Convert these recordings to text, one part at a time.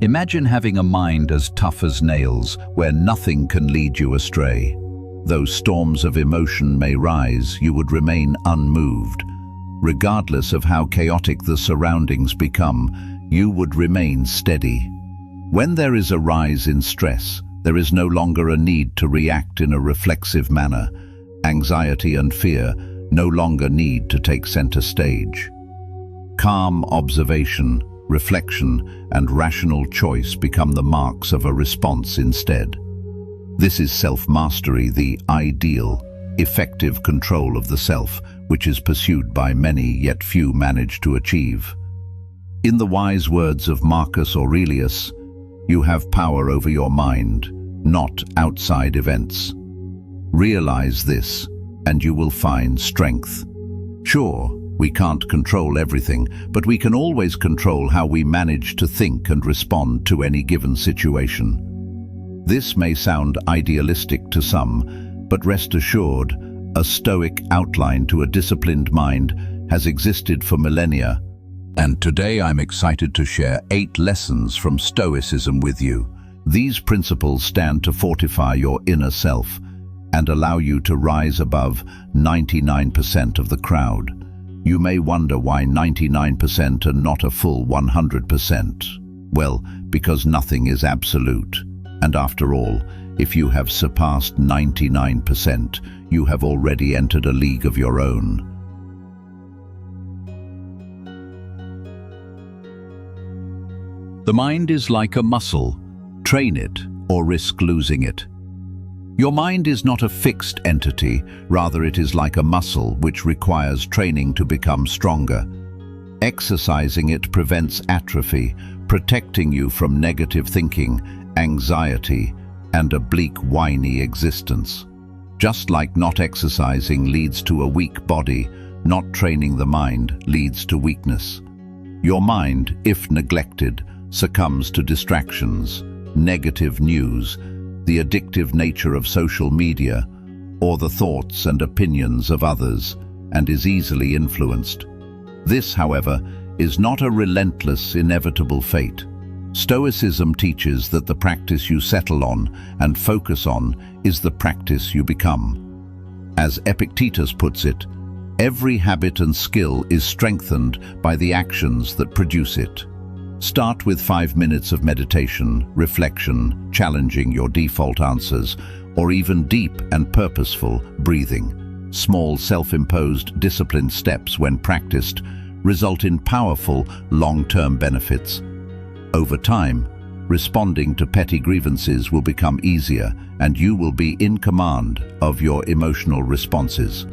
Imagine having a mind as tough as nails, where nothing can lead you astray. Though storms of emotion may rise, you would remain unmoved. Regardless of how chaotic the surroundings become, you would remain steady. When there is a rise in stress, there is no longer a need to react in a reflexive manner. Anxiety and fear no longer need to take center stage. Calm observation, reflection, and rational choice become the marks of a response instead. This is self-mastery, the ideal, effective control of the self, which is pursued by many yet few manage to achieve. In the wise words of Marcus Aurelius, you have power over your mind, not outside events. Realize this, and you will find strength. Sure, we can't control everything, but we can always control how we manage to think and respond to any given situation. This may sound idealistic to some, but rest assured, a Stoic outline to a disciplined mind has existed for millennia. And today I'm excited to share 8 lessons from Stoicism with you. These principles stand to fortify your inner self and allow you to rise above 99% of the crowd. You may wonder why 99% and not a full 100%. Well, because nothing is absolute. And after all, if you have surpassed 99%, you have already entered a league of your own. The mind is like a muscle. Train it or risk losing it. Your mind is not a fixed entity, rather it is like a muscle which requires training to become stronger. Exercising it prevents atrophy, protecting you from negative thinking, anxiety, and a bleak, whiny existence. Just like not exercising leads to a weak body, not training the mind leads to weakness. Your mind, if neglected, succumbs to distractions, negative news, the addictive nature of social media, or the thoughts and opinions of others, and is easily influenced. This, however, is not a relentless, inevitable fate. Stoicism teaches that the practice you settle on and focus on is the practice you become. As Epictetus puts it, every habit and skill is strengthened by the actions that produce it. Start with 5 minutes of meditation, reflection, challenging your default answers, or even deep and purposeful breathing. Small self-imposed disciplined steps, when practiced, result in powerful long-term benefits. Over time, responding to petty grievances will become easier, and you will be in command of your emotional responses.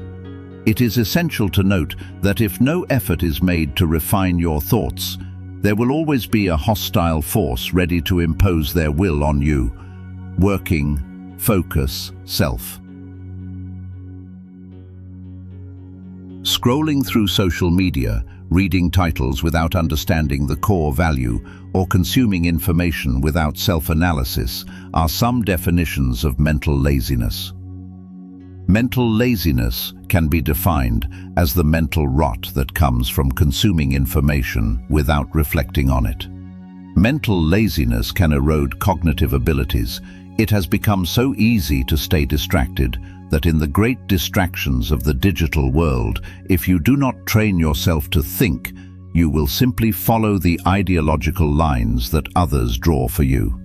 It is essential to note that if no effort is made to refine your thoughts, there will always be a hostile force ready to impose their will on you. Working, focus, self. Scrolling through social media, reading titles without understanding the core value, or consuming information without self-analysis are some definitions of mental laziness. Mental laziness can be defined as the mental rot that comes from consuming information without reflecting on it. Mental laziness can erode cognitive abilities. It has become so easy to stay distracted that in the great distractions of the digital world, if you do not train yourself to think, you will simply follow the ideological lines that others draw for you.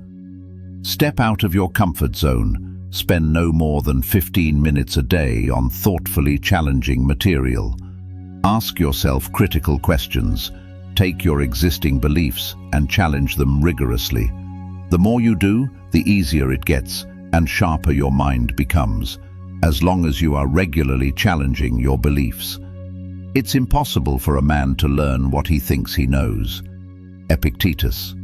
Step out of your comfort zone. Spend no more than 15 minutes a day on thoughtfully challenging material. Ask yourself critical questions. Take your existing beliefs and challenge them rigorously. The more you do, the easier it gets and sharper your mind becomes, as long as you are regularly challenging your beliefs. It's impossible for a man to learn what he thinks he knows. Epictetus.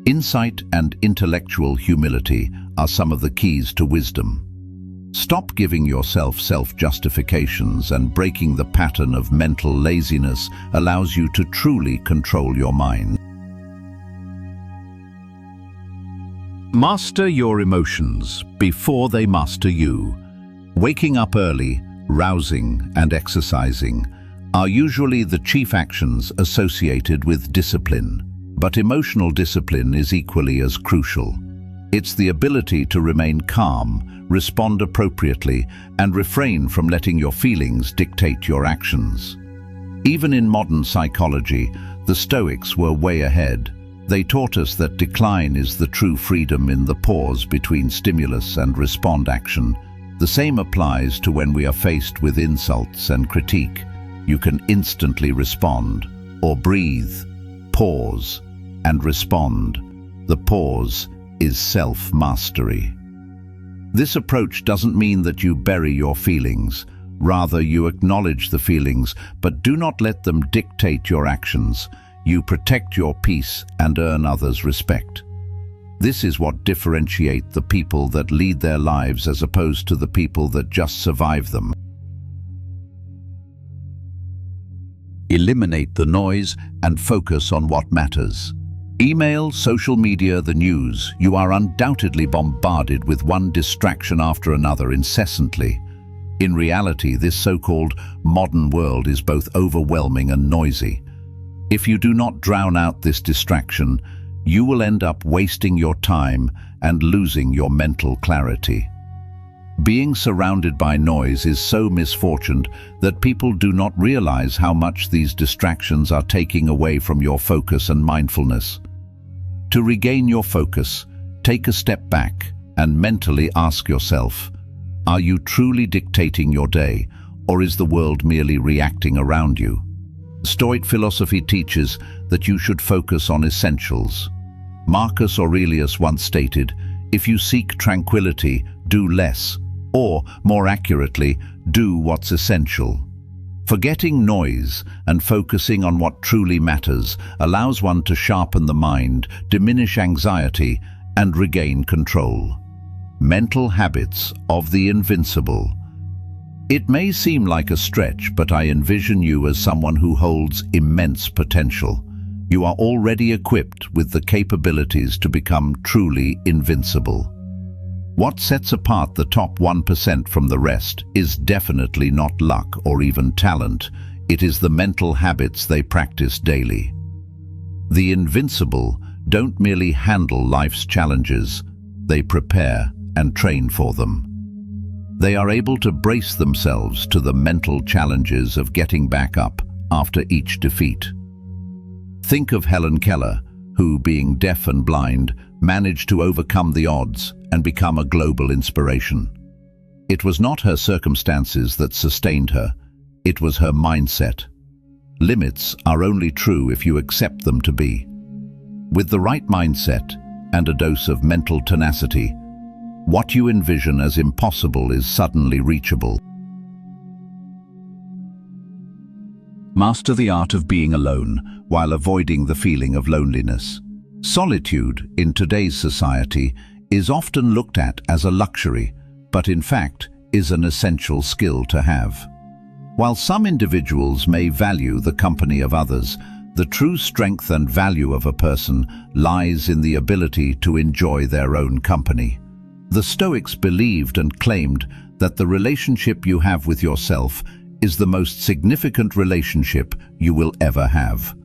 Insight and intellectual humility are some of the keys to wisdom. Stop giving yourself self-justifications, and breaking the pattern of mental laziness allows you to truly control your mind. Master your emotions before they master you. Waking up early, rousing, and exercising are usually the chief actions associated with discipline. But emotional discipline is equally as crucial. It's the ability to remain calm, respond appropriately, and refrain from letting your feelings dictate your actions. Even in modern psychology, the Stoics were way ahead. They taught us that decline is the true freedom in the pause between stimulus and respond action. The same applies to when we are faced with insults and critique. You can instantly respond, or breathe, pause, and respond. The pause is self-mastery. This approach doesn't mean that you bury your feelings. Rather, you acknowledge the feelings, but do not let them dictate your actions. You protect your peace and earn others' respect. This is what differentiates the people that lead their lives as opposed to the people that just survive them. Eliminate the noise and focus on what matters. Email, social media, the news. You are undoubtedly bombarded with one distraction after another incessantly. In reality, this so-called modern world is both overwhelming and noisy. If you do not drown out this distraction, you will end up wasting your time and losing your mental clarity. Being surrounded by noise is so misfortunate that people do not realize how much these distractions are taking away from your focus and mindfulness. To regain your focus, take a step back and mentally ask yourself, are you truly dictating your day, or is the world merely reacting around you? Stoic philosophy teaches that you should focus on essentials. Marcus Aurelius once stated, if you seek tranquility, do less, or, more accurately, do what's essential. Forgetting noise and focusing on what truly matters allows one to sharpen the mind, diminish anxiety, and regain control. Mental habits of the invincible. It may seem like a stretch, but I envision you as someone who holds immense potential. You are already equipped with the capabilities to become truly invincible. What sets apart the top 1% from the rest is definitely not luck or even talent. It is the mental habits they practice daily. The invincible don't merely handle life's challenges, they prepare and train for them. They are able to brace themselves to the mental challenges of getting back up after each defeat. Think of Helen Keller, who, being deaf and blind, managed to overcome the odds and become a global inspiration. It was not her circumstances that sustained her, it was her mindset. Limits are only true if you accept them to be. With the right mindset and a dose of mental tenacity, what you envision as impossible is suddenly reachable. Master the art of being alone while avoiding the feeling of loneliness. Solitude, in today's society, is often looked at as a luxury, but in fact is an essential skill to have. While some individuals may value the company of others, the true strength and value of a person lies in the ability to enjoy their own company. The Stoics believed and claimed that the relationship you have with yourself is the most significant relationship you will ever have.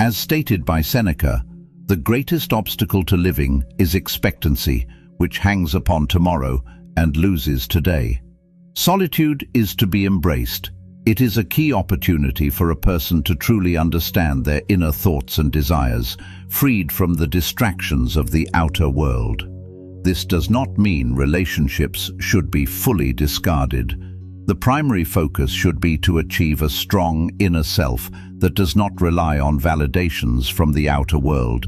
As stated by Seneca, the greatest obstacle to living is expectancy, which hangs upon tomorrow and loses today. Solitude is to be embraced. It is a key opportunity for a person to truly understand their inner thoughts and desires, freed from the distractions of the outer world. This does not mean relationships should be fully discarded. The primary focus should be to achieve a strong inner self that does not rely on validations from the outer world.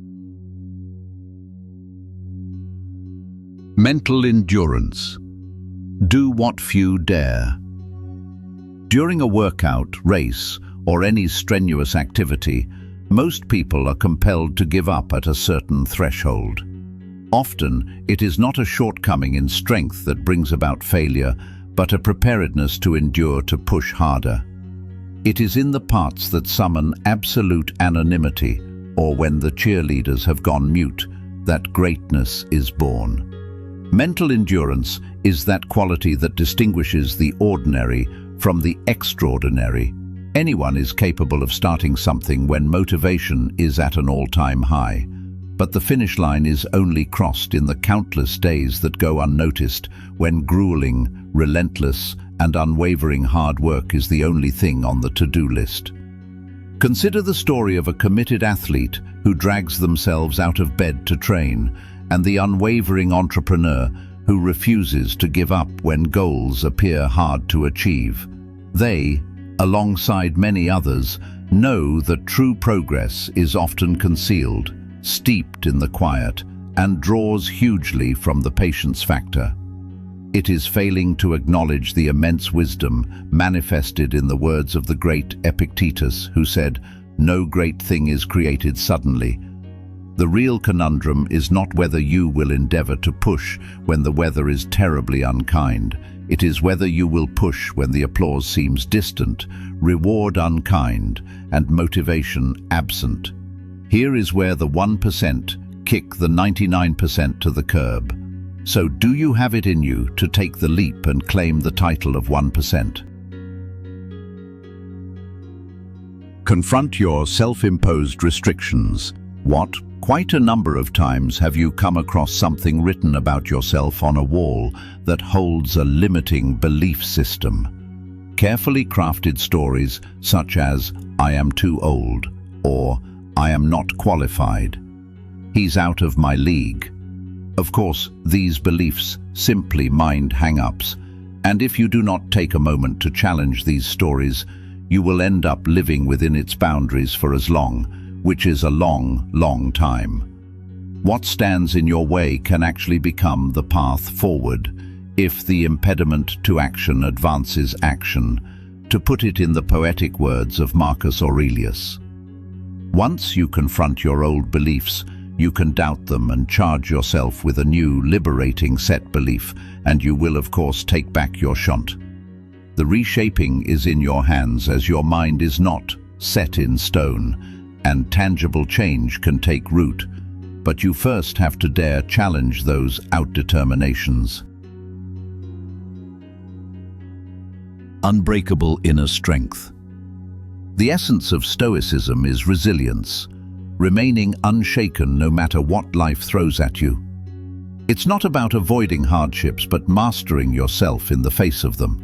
Mental endurance. Do what few dare. During a workout, race, or any strenuous activity, most people are compelled to give up at a certain threshold. Often, it is not a shortcoming in strength that brings about failure, but a preparedness to endure to push harder. It is in the parts that summon absolute anonymity, or when the cheerleaders have gone mute, that greatness is born. Mental endurance is that quality that distinguishes the ordinary from the extraordinary. Anyone is capable of starting something when motivation is at an all-time high, but the finish line is only crossed in the countless days that go unnoticed, when grueling, relentless, and unwavering hard work is the only thing on the to-do list. Consider the story of a committed athlete who drags themselves out of bed to train, and the unwavering entrepreneur who refuses to give up when goals appear hard to achieve. They, alongside many others, know that true progress is often concealed, steeped in the quiet, and draws hugely from the patience factor. It is failing to acknowledge the immense wisdom manifested in the words of the great Epictetus, who said, "No great thing is created suddenly." The real conundrum is not whether you will endeavor to push when the weather is terribly unkind. It is whether you will push when the applause seems distant, reward unkind, and motivation absent. Here is where the 1% kick the 99% to the curb. So do you have it in you to take the leap and claim the title of 1%? Confront your self-imposed restrictions. What? Quite a number of times have you come across something written about yourself on a wall that holds a limiting belief system. Carefully crafted stories such as, "I am too old," or "I am not qualified," "He's out of my league." Of course, these beliefs simply mind hang-ups, and if you do not take a moment to challenge these stories, you will end up living within its boundaries for as long, which is a long, long time. What stands in your way can actually become the path forward, if the impediment to action advances action, to put it in the poetic words of Marcus Aurelius. Once you confront your old beliefs, you can doubt them and charge yourself with a new, liberating set belief, and you will, of course, take back your shunt. The reshaping is in your hands, as your mind is not set in stone, and tangible change can take root, but you first have to dare challenge those out-determinations. Unbreakable inner strength. The essence of Stoicism is resilience, remaining unshaken no matter what life throws at you. It's not about avoiding hardships, but mastering yourself in the face of them.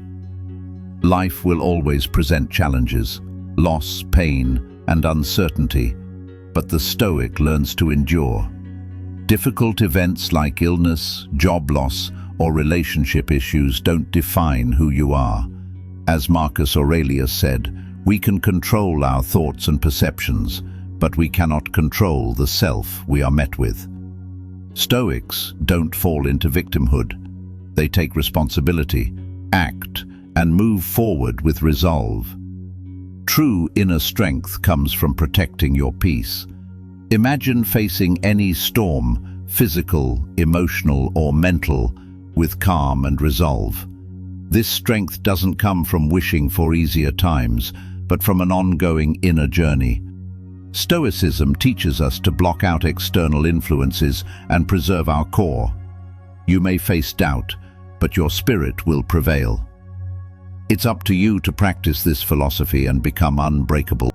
Life will always present challenges, loss, pain, and uncertainty, but the Stoic learns to endure. Difficult events like illness, job loss, or relationship issues don't define who you are. As Marcus Aurelius said, we can control our thoughts and perceptions, but we cannot control the self we are met with. Stoics don't fall into victimhood. They take responsibility, act, and move forward with resolve. True inner strength comes from protecting your peace. Imagine facing any storm, physical, emotional, or mental, with calm and resolve. This strength doesn't come from wishing for easier times, but from an ongoing inner journey. Stoicism teaches us to block out external influences and preserve our core. You may face doubt, but your spirit will prevail. It's up to you to practice this philosophy and become unbreakable.